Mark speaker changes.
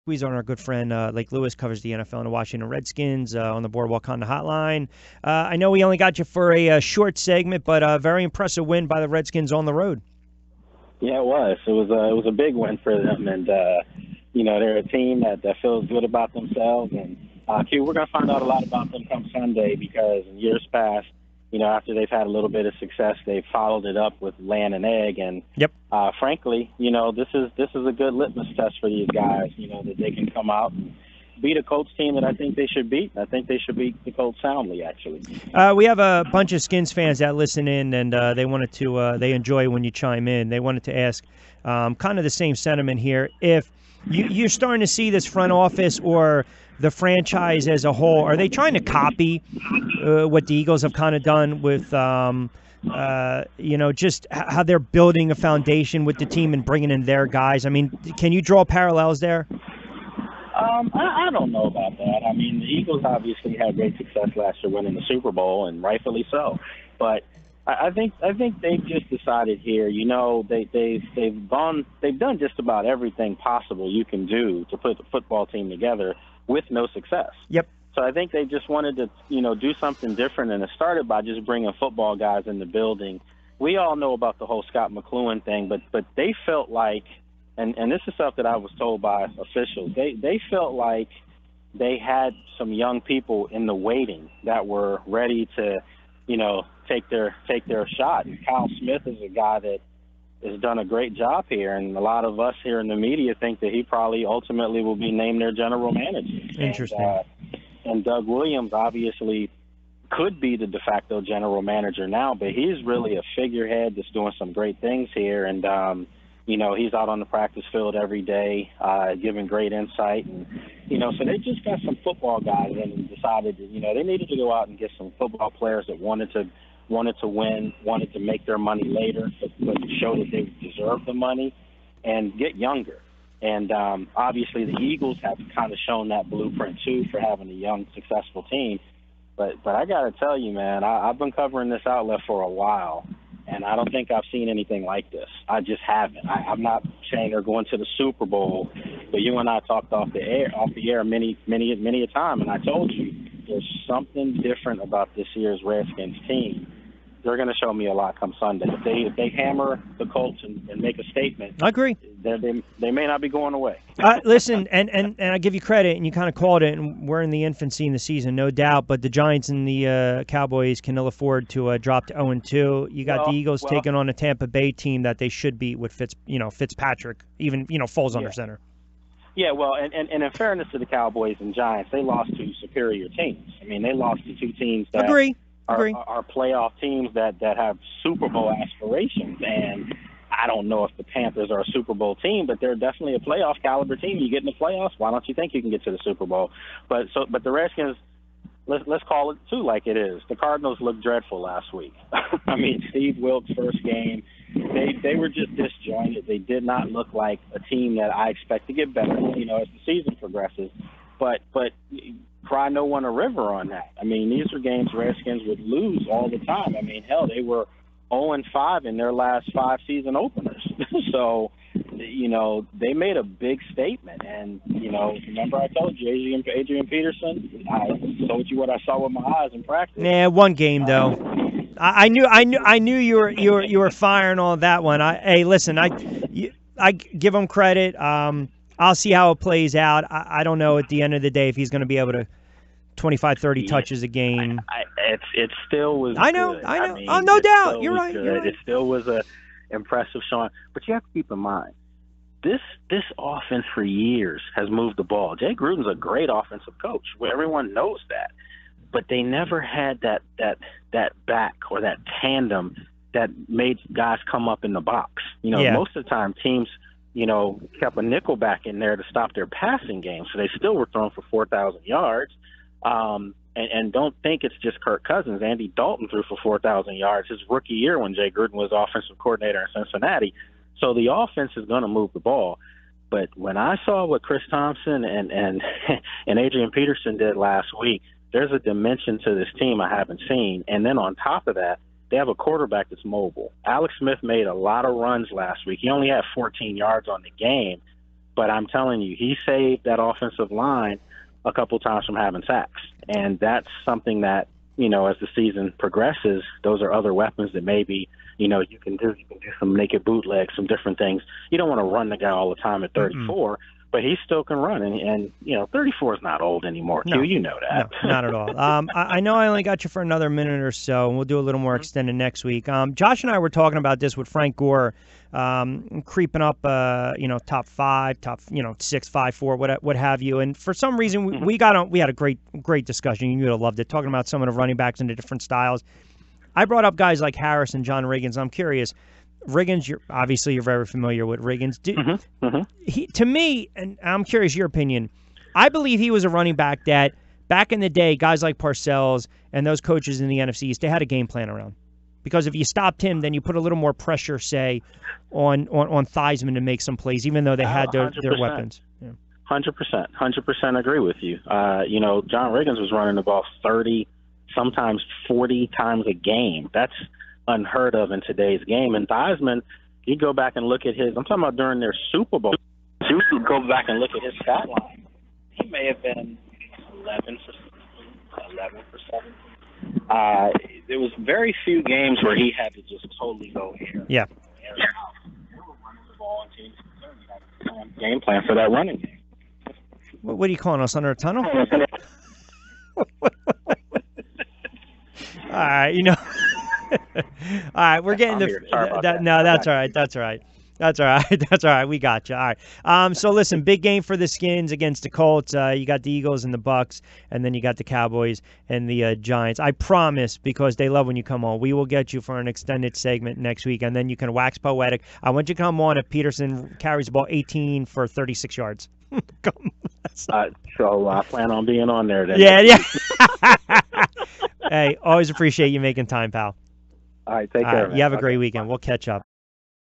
Speaker 1: squeeze on our good friend Lake Lewis, covers the NFL and the Washington Redskins on the Boardwalk Honda Hotline. I know we only got you for a short segment, but a very impressive win by the Redskins on the road.
Speaker 2: Yeah, it was. It was a big win for them, and they're a team that feels good about themselves. And Q, we're going to find out a lot about them come Sunday, because in years past, after they've had a little bit of success, they've followed it up with laying an egg. And frankly, this is a good litmus test for these guys. That they can come out and beat a Colts team that I think they should beat. I think they should beat the Colts soundly, actually.
Speaker 1: We have a bunch of Skins fans that listen in, and they wanted to. They enjoy when you chime in. They wanted to ask kind of the same sentiment here. If you're starting to see this front office or the franchise as a whole, are they trying to copy what the Eagles have kind of done with, just how they're building a foundation with the team and bringing in their guys? I mean, can you draw parallels there?
Speaker 2: I don't know about that. I mean, the Eagles obviously had great success last year winning the Super Bowl, and rightfully so. But I think they've just decided here, they've done just about everything possible you can do to put the football team together with no success.
Speaker 1: Yep.
Speaker 2: So I think they just wanted to, do something different, and it started by just bringing football guys in the building. We all know about the whole Scott McCloughan thing, but they felt like, and this is stuff that I was told by officials, they felt like they had some young people in the waiting that were ready to, take their shot. And Kyle Smith is a guy that has done a great job here, and a lot of us here in the media think that he probably ultimately will be named their general manager.
Speaker 1: Interesting.
Speaker 2: And Doug Williams obviously could be the de facto general manager now, but he's really a figurehead that's doing some great things here. And, he's out on the practice field every day, giving great insight. And, so they just got some football guys in and decided that, they needed to go out and get some football players that wanted to win, wanted to make their money later, but show that they deserve the money and get younger. And obviously the Eagles have kind of shown that blueprint too for having a young, successful team. But I got to tell you, man, I've been covering this outlet for a while, and I don't think I've seen anything like this. I just haven't. I'm not saying they're going to the Super Bowl, but you and I talked off the air many a time, and I told you there's something different about this year's Redskins team. They're going to show me a lot come Sunday. If they hammer the Colts and make a statement,
Speaker 1: I agree.
Speaker 2: They may not be going away.
Speaker 1: Listen, and I give you credit, and you kind of called it, and we're in the infancy in the season, no doubt, but the Giants and the Cowboys can ill afford to drop to 0-2. You got the Eagles taking on a Tampa Bay team that they should beat with Fitzpatrick, even, Foles under center.
Speaker 2: Yeah, well, and in fairness to the Cowboys and Giants, they lost to superior teams. I mean, they lost to two teams that are playoff teams that have Super Bowl aspirations. And I don't know if the Panthers are a Super Bowl team, but they're definitely a playoff caliber team. You get in the playoffs, why don't you think you can get to the Super Bowl? But the Redskins, let's call it too like it is. The Cardinals looked dreadful last week. I mean, Steve Wilkes' first game, they were just disjointed. They did not look like a team that I expect to get better, as the season progresses. But cry no one a river on that. I mean, these are games Redskins would lose all the time. I mean, hell, they were 0-5 in their last 5 season openers. So, they made a big statement. And, remember I told you, Adrian Peterson, I told you what I saw with my eyes in practice.
Speaker 1: Yeah, one game, though. I knew you were firing on that one. Hey, listen, I give him credit. I'll see how it plays out. I don't know at the end of the day if he's going to be able to 25, 30 touches a game.
Speaker 2: It still was
Speaker 1: I know.
Speaker 2: Good.
Speaker 1: I
Speaker 2: mean,
Speaker 1: oh, no doubt. You're right.
Speaker 2: It still was a impressive showing. But you have to keep in mind, this offense for years has moved the ball. Jay Gruden's a great offensive coach. Everyone knows that. But they never had that back or that tandem that made guys come up in the box. Most of the time teams – kept a nickel back in there to stop their passing game. So they still were throwing for 4,000 yards. And don't think it's just Kirk Cousins. Andy Dalton threw for 4,000 yards his rookie year when Jay Gruden was offensive coordinator in Cincinnati. So the offense is going to move the ball. But when I saw what Chris Thompson and Adrian Peterson did last week, there's a dimension to this team I haven't seen. And then on top of that, they have a quarterback that's mobile. Alex Smith made a lot of runs last week. He only had 14 yards on the game, But I'm telling you, he saved that offensive line a couple times from having sacks. And that's something that, as the season progresses, those are other weapons that maybe, you can do. You can do some naked bootlegs, some different things. You don't want to run the guy all the time at 34, but he still can run. And 34 is not old anymore, Q. You know that.
Speaker 1: No, not at all. I know I only got you for another minute or so, and we'll do a little more extended next week. Josh and I were talking about this with Frank Gore, creeping up, top 5, top, 6, 5, 4, what have you. And for some reason, we had a great discussion. You would have loved it, talking about some of the running backs and the different styles. I brought up guys like Harris and John Riggins. I'm curious. Riggins, you're very familiar with Riggins. He, to me, and I'm curious your opinion, I believe he was a running back that back in the day, guys like Parcells and those coaches in the NFC East, they had a game plan around. Because if you stopped him, then you put a little more pressure, say, on Theismann to make some plays, even though they had their weapons. Yeah.
Speaker 2: 100% agree with you. John Riggins was running the ball 30, sometimes 40 times a game. That's unheard of in today's game. And Theismann, you go back and look at his, I'm talking about during their Super Bowl, you go back and look at his stat line. He may have been 11 for 16, 11 for 17. There was very few games where he had to just totally go air.
Speaker 1: Yeah.
Speaker 2: They were running the ball and teams had a game plan for that running game.
Speaker 1: What are you calling us, under a tunnel? All right, all right, we're getting no, that's all right. That's all right. That's all right. We got you. All right. So listen, big game for the Skins against the Colts. You got the Eagles and the Bucks, and then you got the Cowboys and the Giants. I promise, because they love when you come on, we will get you for an extended segment next week, and then you can wax poetic. I want you to come on if Peterson carries the ball 18 for 36 yards.
Speaker 2: So I plan on being on there then.
Speaker 1: Yeah. Hey, always appreciate you making time, pal.
Speaker 2: All right, take care.
Speaker 1: You have a great weekend. We'll catch up.